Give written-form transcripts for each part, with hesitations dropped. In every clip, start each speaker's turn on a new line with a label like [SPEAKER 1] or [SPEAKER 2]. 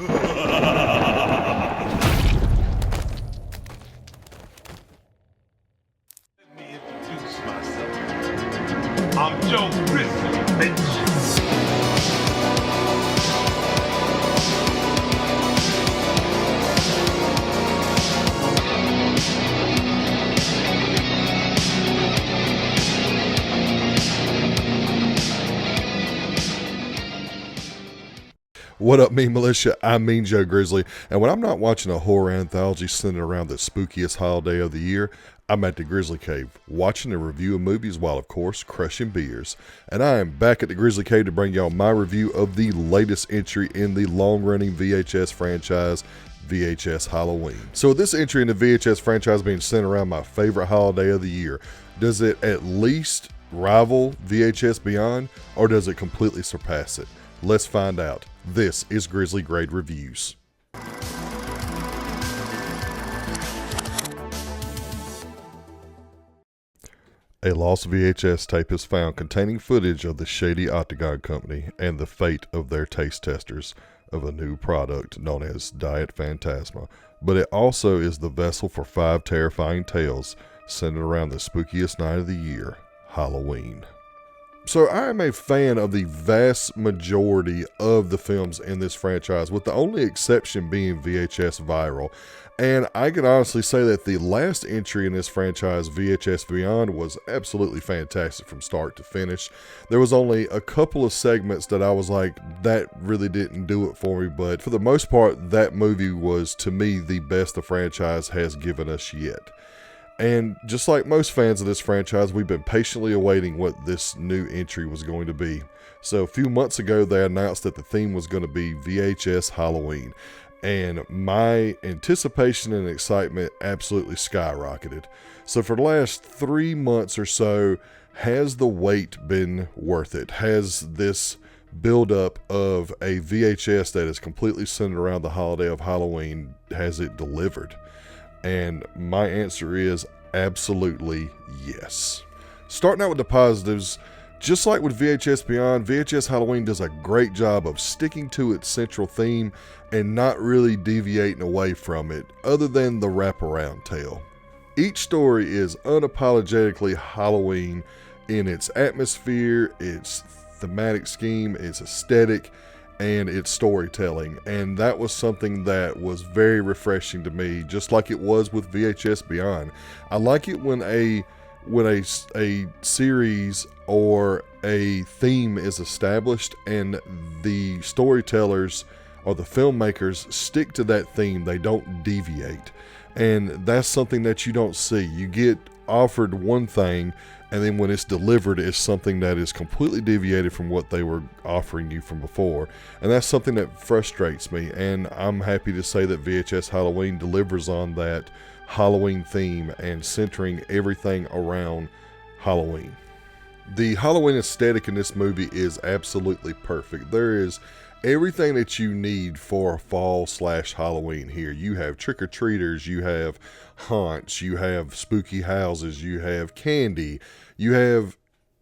[SPEAKER 1] me introduce myself. I'm Joe Grizzly, bitch.
[SPEAKER 2] What up, Militia? I mean Joe Grizzly, and when I'm not watching a horror anthology centered around the spookiest holiday of the year, I'm at the Grizzly Cave, watching a review of movies while, of course, crushing beers. And I am back at the Grizzly Cave to bring y'all my review of the latest entry in the long-running VHS franchise, VHS Halloween. So with this entry in the VHS franchise being centered around my favorite holiday of the year, does it at least rival VHS Beyond, or does it completely surpass it? Let's find out. This is Grizzly Grade Reviews. A lost VHS tape is found containing footage of the shady Octagon Company and the fate of their taste testers of a new product known as Diet Phantasma, but it also is the vessel for 5 terrifying tales centered around the spookiest night of the year, Halloween. So I am a fan of the vast majority of the films in this franchise, with the only exception being VHS Viral. And I can honestly say that the last entry in this franchise, VHS Beyond, was absolutely fantastic from start to finish. There was only a couple of segments that I was like, that really didn't do it for me, but for the most part, that movie was, to me, the best the franchise has given us yet. And just like most fans of this franchise, we've been patiently awaiting what this new entry was going to be. So a few months ago, they announced that the theme was going to be VHS Halloween. And my anticipation and excitement absolutely skyrocketed. So for the last 3 months or so, has the wait been worth it? Has this buildup of a VHS that is completely centered around the holiday of Halloween, has it delivered? And my answer is absolutely yes. Starting out with the positives, just like with VHS Beyond, VHS Halloween does a great job of sticking to its central theme and not really deviating away from it, other than the wraparound tale. Each story is unapologetically Halloween in its atmosphere, its thematic scheme, its aesthetic, and its storytelling, and that was something that was very refreshing to me, just like it was with VHS Beyond. I like it when a series or a theme is established and the storytellers or the filmmakers stick to that theme. They don't deviate, and that's something that you don't see. You get offered one thing, and then when it's delivered, it's something that is completely deviated from what they were offering you from before. And that's something that frustrates me. And I'm happy to say that VHS Halloween delivers on that Halloween theme and centering everything around Halloween. The Halloween aesthetic in this movie is absolutely perfect. There is everything that you need for fall/Halloween here. You have trick-or-treaters, you have haunts, you have spooky houses, you have candy, you have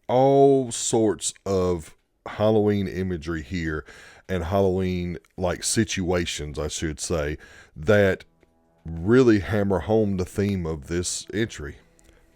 [SPEAKER 2] all sorts of Halloween imagery here, and Halloween-like situations, I should say, that really hammer home the theme of this entry.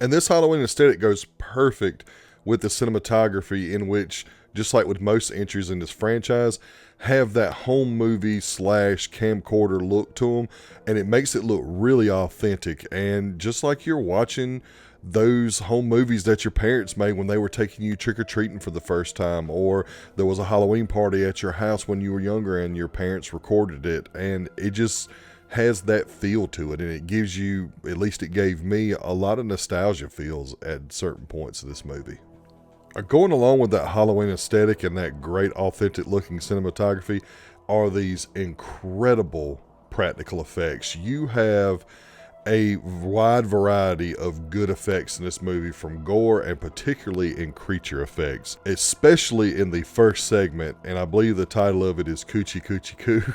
[SPEAKER 2] And this Halloween aesthetic goes perfect with the cinematography, in which, just like with most entries in this franchise, have that home movie/camcorder look to them, and it makes it look really authentic. And just like you're watching those home movies that your parents made when they were taking you trick-or-treating for the first time, or there was a Halloween party at your house when you were younger and your parents recorded it, and it just has that feel to it, and it gives you, at least it gave me, a lot of nostalgia feels at certain points of this movie. Going along with that Halloween aesthetic and that great authentic looking cinematography are these incredible practical effects. You have a wide variety of good effects in this movie, from gore and particularly in creature effects, especially in the first segment, and I believe the title of it is Coochie Coochie Coo.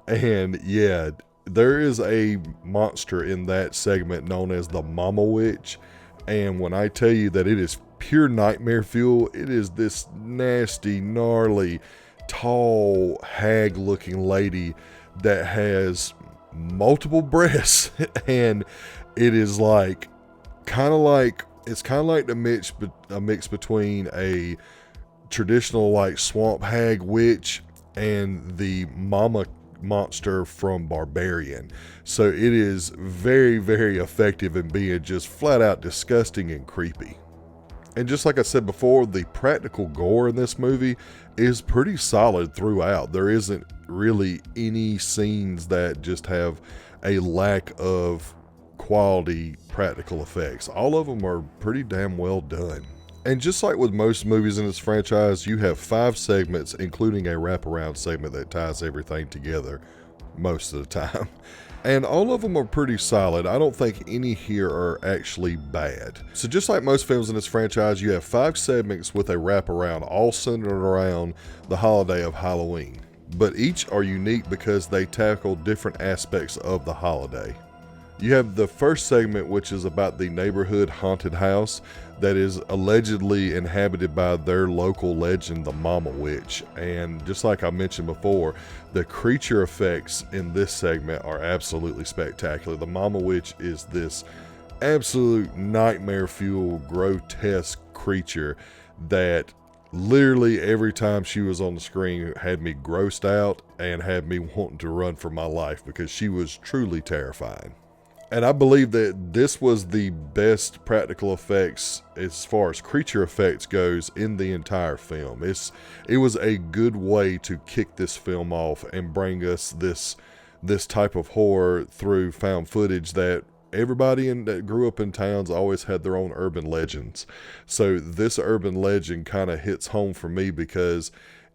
[SPEAKER 2] And yeah, there is a monster in that segment known as the Mama Witch, and when I tell you that it is pure nightmare fuel, it is this nasty, gnarly, tall, hag looking lady that has multiple breasts. And it is like, it's kind of like a mix between a traditional like swamp hag witch and the mama monster from Barbarian. So it is very, very effective in being just flat out disgusting and creepy. And just like I said before, the practical gore in this movie is pretty solid throughout. There isn't really any scenes that just have a lack of quality practical effects. All of them are pretty damn well done. And just like with most movies in this franchise, you have 5 segments, including a wraparound segment that ties everything together most of the time. And all of them are pretty solid. I don't think any here are actually bad. So just like most films in this franchise, you have 5 segments with a wraparound, all centered around the holiday of Halloween. But each are unique because they tackle different aspects of the holiday. You have the first segment, which is about the neighborhood haunted house that is allegedly inhabited by their local legend, the Mama Witch. And just like I mentioned before, the creature effects in this segment are absolutely spectacular. The Mama Witch is this absolute nightmare fuel, grotesque creature that literally every time she was on the screen had me grossed out and had me wanting to run for my life because she was truly terrifying. And I believe that this was the best practical effects as far as creature effects goes in the entire film. It was a good way to kick this film off and bring us this type of horror through found footage that everybody that grew up in towns always had their own urban legends. So this urban legend kind of hits home for me because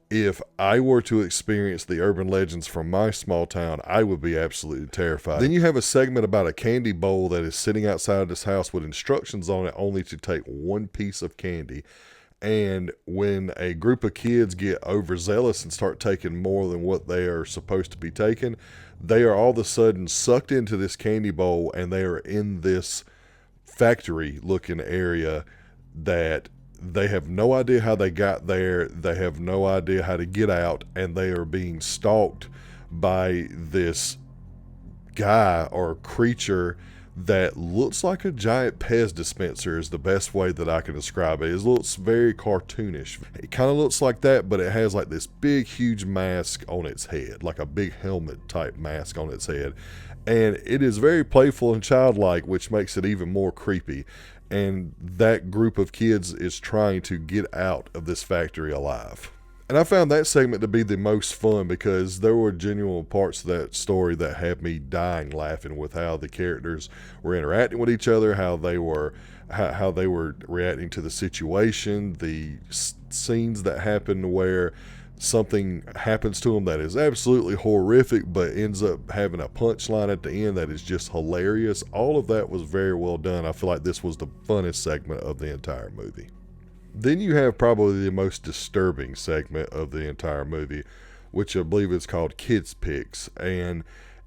[SPEAKER 2] if I were to experience the urban legends from my small town, I would be absolutely terrified. Then you have a segment about a candy bowl that is sitting outside this house with instructions on it only to take one piece of candy. And when a group of kids get overzealous and start taking more than what they are supposed to be taking, they are all of a sudden sucked into this candy bowl and they are in this factory looking area that they have no idea how they got there. They have no idea how to get out, and they are being stalked by this guy or creature that looks like a giant Pez dispenser is the best way that I can describe it. It looks very cartoonish. It kind of looks like that, but it has like this big, huge mask on its head, like a big helmet type mask on its head. And it is very playful and childlike, which makes it even more creepy. And that group of kids is trying to get out of this factory alive. And I found that segment to be the most fun because there were genuine parts of that story that had me dying laughing with how the characters were interacting with each other, how they were reacting to the situation, the scenes that happened where something happens to them that is absolutely horrific but ends up having a punchline at the end that is just hilarious. All of that was very well done. I feel like this was the funnest segment of the entire movie. Then you have probably the most disturbing segment of the entire movie, which I believe is called Kids Pics. And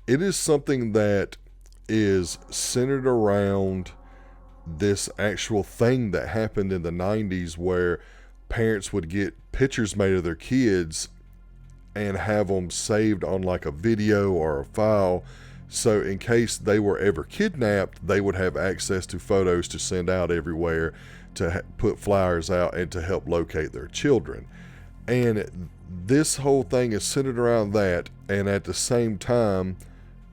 [SPEAKER 2] it is something that is centered around this actual thing that happened in the 90s where parents would get pictures made of their kids and have them saved on like a video or a file. So in case they were ever kidnapped, they would have access to photos to send out everywhere to put flyers out and to help locate their children. And this whole thing is centered around that. And at the same time,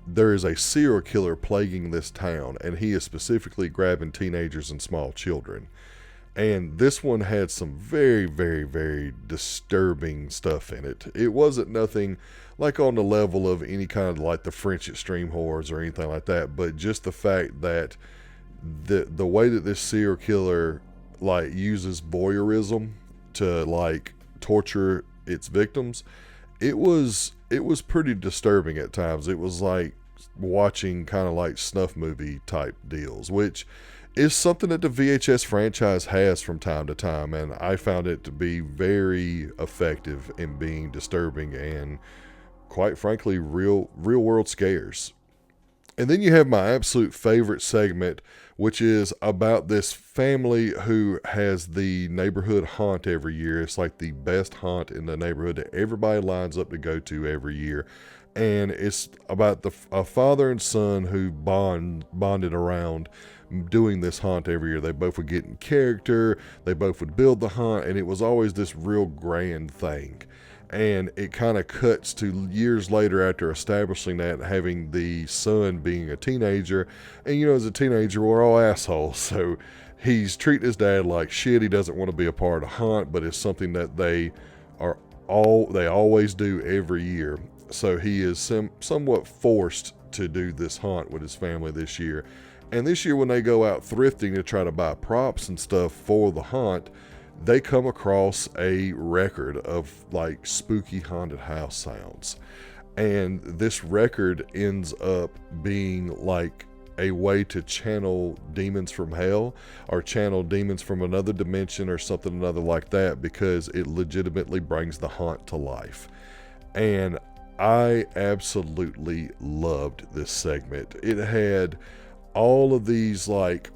[SPEAKER 2] there is a serial killer plaguing this town, and he is specifically grabbing teenagers and small children. And this one had some very, very, very disturbing stuff in it. It wasn't nothing like on the level of any kind of like the French extreme horrors or anything like that, but just the fact that the way that this serial killer like uses voyeurism to like torture its victims, it was pretty disturbing at times. It was like watching kind of like snuff movie type deals, which is something that the VHS franchise has from time to time, and I found it to be very effective in being disturbing and, quite frankly, real world scares. And then you have my absolute favorite segment, which is about this family who has the neighborhood haunt every year. It's like the best haunt in the neighborhood that everybody lines up to go to every year. And it's about a father and son who bonded around doing this haunt every year. They both would get in character, they both would build the haunt, and it was always this real grand thing. And it kind of cuts to years later after establishing that, having the son being a teenager. And as a teenager, we're all assholes. So he's treating his dad like shit. He doesn't want to be a part of the haunt, but it's something that they always do every year. So he is somewhat forced to do this haunt with his family this year. And this year, when they go out thrifting to try to buy props and stuff for the haunt, they come across a record of like spooky haunted house sounds. And this record ends up being like a way to channel demons from hell or channel demons from another dimension or something another like that, because it legitimately brings the haunt to life. And I absolutely loved this segment. It had all of these like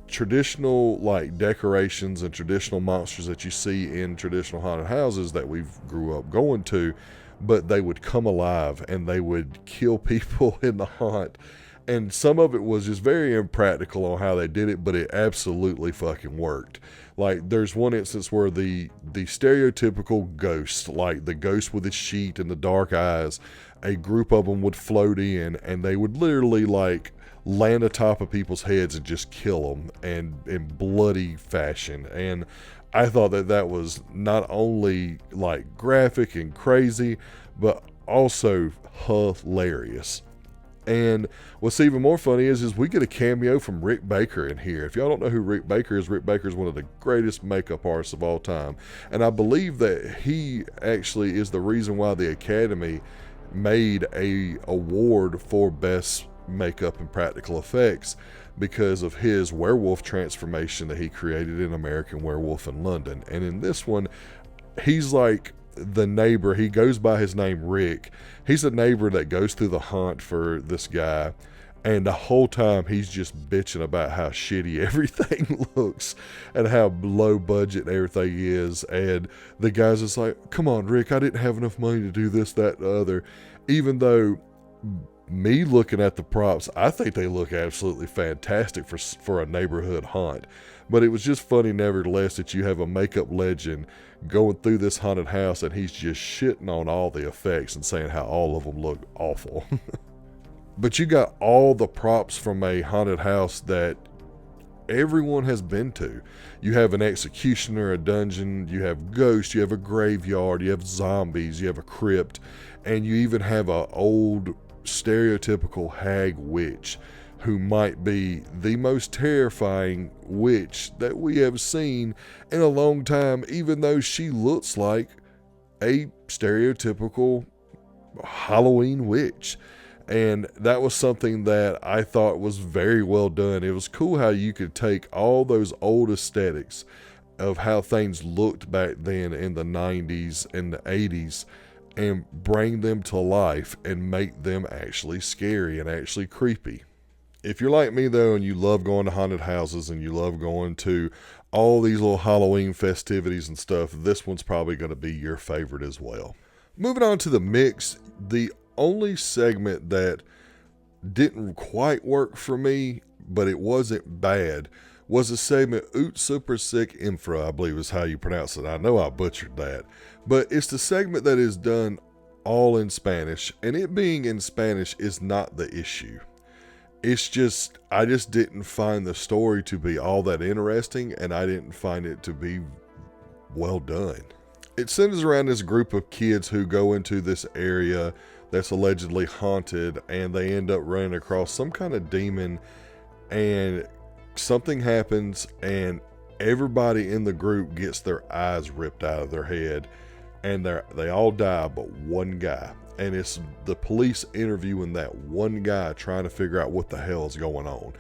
[SPEAKER 2] traditional like decorations and traditional monsters that you see in traditional haunted houses that we've grew up going to, but they would come alive and they would kill people in the haunt. And some of it was just very impractical on how they did it, but it absolutely fucking worked. Like there's one instance where the stereotypical ghost, like the ghost with the sheet and the dark eyes, a group of them would float in and they would literally like land atop of people's heads and just kill them, and in bloody fashion. And I thought that was not only like graphic and crazy, but also hilarious. And what's even more funny is we get a cameo from Rick Baker in here. If y'all don't know who Rick Baker is one of the greatest makeup artists of all time. And I believe that he actually is the reason why the Academy made a award for best makeup and practical effects, because of his werewolf transformation that he created in American Werewolf in London. And in this one, he's like the neighbor. He goes by his name Rick. He's a neighbor that goes through the haunt for this guy, and the whole time he's just bitching about how shitty everything looks and how low budget everything is. And the guy's just like, come on Rick, I didn't have enough money to do this, that, and the other. Even though me looking at the props, I think they look absolutely fantastic for a neighborhood haunt. But it was just funny nevertheless that you have a makeup legend going through this haunted house and he's just shitting on all the effects and saying how all of them look awful. But you got all the props from a haunted house that everyone has been to. You have an executioner, a dungeon, you have ghosts, you have a graveyard, you have zombies, you have a crypt, and you even have a old stereotypical hag witch who might be the most terrifying witch that we have seen in a long time, even though she looks like a stereotypical Halloween witch. And that was something that I thought was very well done. It was cool how you could take all those old aesthetics of how things looked back then in the 90s and the 80s and bring them to life and make them actually scary and actually creepy. If you're like me though, and you love going to haunted houses and you love going to all these little Halloween festivities and stuff, this one's probably going to be your favorite as well. Moving on to the mix, the only segment that didn't quite work for me, but it wasn't bad, was a segment Oot Super Sick Infra, I believe is how you pronounce it. I know I butchered that, but it's the segment that is done all in Spanish, and it being in Spanish is not the issue. It's just, I just didn't find the story to be all that interesting, and I didn't find it to be well done. It centers around this group of kids who go into this area that's allegedly haunted, and they end up running across some kind of demon, and something happens, and everybody in the group gets their eyes ripped out of their head, and they all die but one guy. And it's the police interviewing that one guy, trying to figure out what the hell is going on.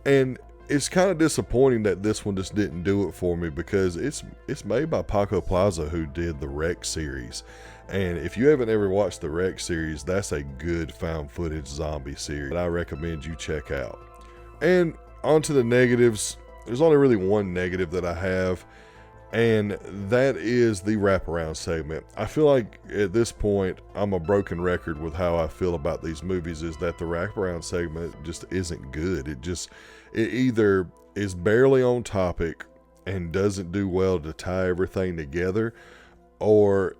[SPEAKER 2] And it's kind of disappointing that this one just didn't do it for me, because it's made by Paco Plaza, who did the Wreck series. And if you haven't ever watched the Wreck series, that's a good found footage zombie series that I recommend you check out. And on to the negatives. There's only really one negative that I have, and that is the wraparound segment. I feel like at this point, I'm a broken record with how I feel about these movies, is that the wraparound segment just isn't good. It either is barely on topic and doesn't do well to tie everything together, or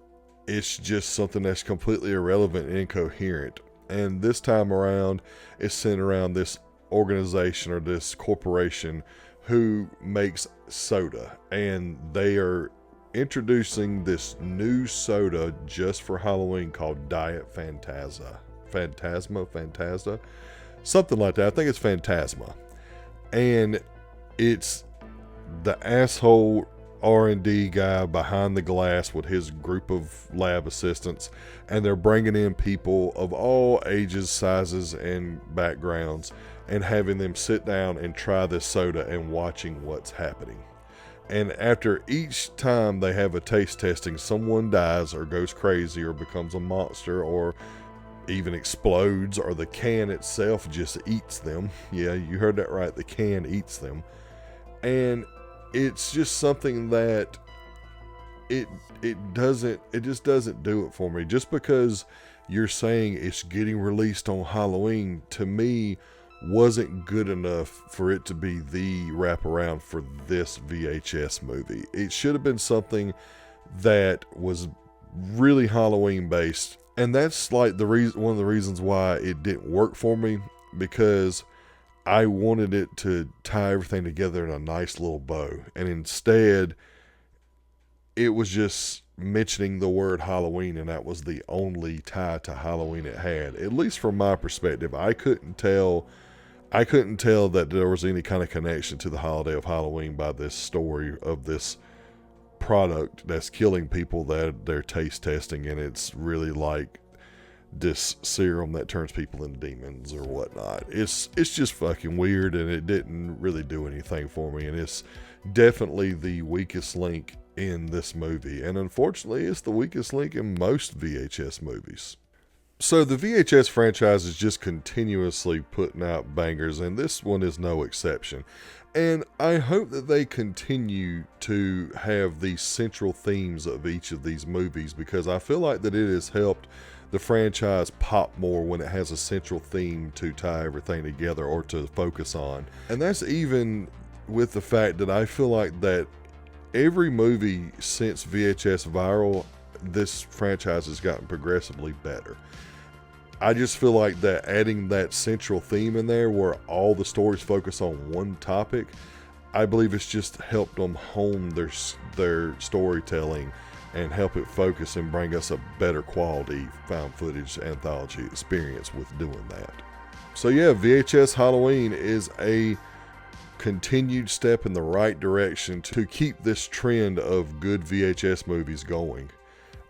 [SPEAKER 2] it's just something that's completely irrelevant and incoherent. And this time around, it's centered around this organization or this corporation who makes soda, and they are introducing this new soda just for Halloween called Diet Phantasma, something like that. I think it's Phantasma, and it's the asshole R&D guy behind the glass with his group of lab assistants, and they're bringing in people of all ages, sizes, and backgrounds, and having them sit down and try this soda and watching what's happening. And after each time they have a taste testing, someone dies or goes crazy or becomes a monster or even explodes, or the can itself just eats them. Yeah, you heard that right, the can eats them. And it's just something that it just doesn't do it for me. Just because you're saying it's getting released on Halloween, to me, wasn't good enough for it to be the wraparound for this VHS movie. It should have been something that was really Halloween based, and that's like one of the reasons why it didn't work for me, because I wanted it to tie everything together in a nice little bow, and instead it was just mentioning the word Halloween, and that was the only tie to Halloween it had. At least from my perspective, I couldn't tell that there was any kind of connection to the holiday of Halloween by this story of this product that's killing people that they're taste testing, and it's really like this serum that turns people into demons or whatnot. It's just fucking weird, and it didn't really do anything for me, and it's definitely the weakest link in this movie, and unfortunately it's the weakest link in most VHS movies. So the VHS franchise is just continuously putting out bangers, and this one is no exception. And I hope that they continue to have these central themes of each of these movies, because I feel like that it has helped the franchise pop more when it has a central theme to tie everything together or to focus on. And that's even with the fact that I feel like that every movie since VHS Viral, this franchise has gotten progressively better. I just feel like that adding that central theme in there where all the stories focus on one topic, I believe it's just helped them hone their storytelling and help it focus and bring us a better quality found footage anthology experience with doing that. So yeah, VHS Halloween is a continued step in the right direction to keep this trend of good VHS movies going.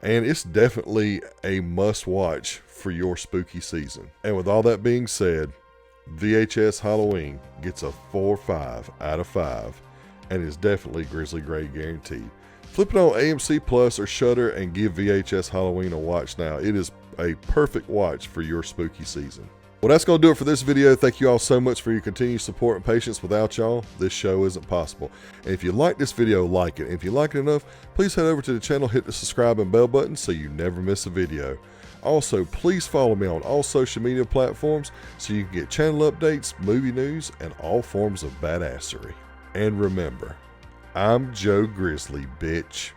[SPEAKER 2] And it's definitely a must watch for your spooky season. And with all that being said, VHS Halloween gets a 4.5 out of 5 and is definitely Grizzly Grade guaranteed. Flip it on AMC Plus or Shudder and give VHS Halloween a watch now. It is a perfect watch for your spooky season. Well, that's going to do it for this video. Thank you all so much for your continued support and patience. Without y'all, this show isn't possible. And if you like this video, like it. And if you like it enough, please head over to the channel, hit the subscribe and bell button so you never miss a video. Also, please follow me on all social media platforms so you can get channel updates, movie news, and all forms of badassery. And remember, I'm Joe Grizzly, bitch.